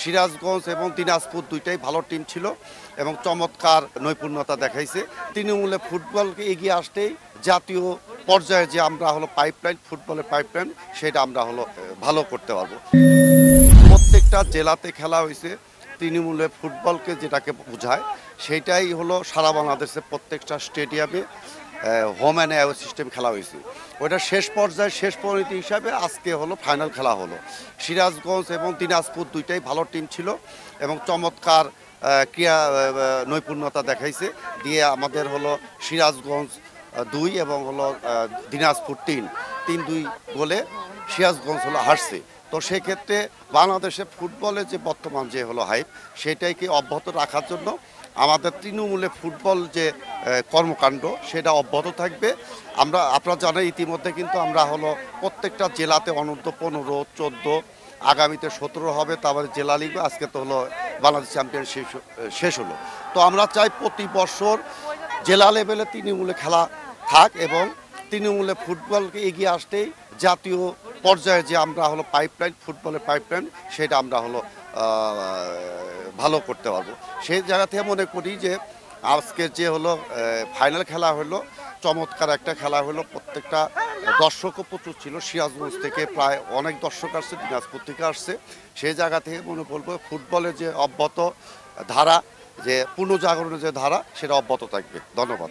সিরাজগঞ্জ এবং দিনাজপুর দুইটাই ভালো টিম ছিল এবং চমৎকার নৈপুণ্যতা দেখাইছে। তৃণমূলে ফুটবলকে এগিয়ে আসতেই জাতীয় পর্যায়ে যে আমরা হলো পাইপলাইন, ফুটবলের পাইপলাইন, সেটা আমরা হলো ভালো করতে পারবো। প্রত্যেকটা জেলাতে খেলা হয়েছে তৃণমূলে ফুটবলকে যেটাকে বোঝায়, সেটাই হলো সারা বাংলাদেশে প্রত্যেকটা স্টেডিয়ামে হোম অ্যান্ড অ্যাওয়ে সিস্টেম খেলা হয়েছে। ওইটা শেষ পর্যায়ে শেষ পরিণতি হিসাবে আজকে হলো ফাইনাল খেলা হলো। সিরাজগঞ্জ এবং দিনাজপুর দুইটাই ভালো টিম ছিল এবং চমৎকার ক্রীড়া নৈপুণ্যতা দেখাইছে দিয়ে আমাদের হলো সিরাজগঞ্জ 2 এবং হলো দিনাজপুর 3-2 গোলে সিরাজগঞ্জ হলো হারছে। তো সেক্ষেত্রে বাংলাদেশে ফুটবলের যে বর্তমান যে হলো হাইপ, সেটাইকে অব্যাহত রাখার জন্য আমাদের তৃণমূলে ফুটবল যে কর্মকাণ্ড সেটা অব্যাহত থাকবে। আপনারা জানেন ইতিমধ্যে কিন্তু আমরা হলো প্রত্যেকটা জেলাতে অনূর্ধ্ব 15, 14, আগামীতে 17 হবে, তারপরে জেলা লিগ আজকে তো হলো বাংলাদেশ চ্যাম্পিয়নশিপ শেষ হলো। তো আমরা চাই প্রতি বছর জেলা লেভেলে তৃণমূলে খেলা থাক এবং তৃণমূলে ফুটবলকে এগিয়ে আসতেই জাতীয় পর্যায়ে যে আমরা হলো পাইপলাইন, ফুটবলের পাইপলাইন, সেটা আমরা হলো ভালো করতে পারবো। সেই জায়গা থেকে মনে করি যে আজকে যে হলো ফাইনাল খেলা হলো, চমৎকার একটা খেলা হলো। প্রত্যেকটা দর্শকও প্রচুর ছিল। সিরাজগঞ্জ থেকে প্রায় অনেক দর্শক আসছে, দিনাজপুর থেকে আসছে। সেই জায়গা থেকে মনে বলবো ফুটবলের যে অব্যাহত ধারা, যে পুনর্জাগরণের যে ধারা, সেটা অব্যাহত থাকবে। ধন্যবাদ।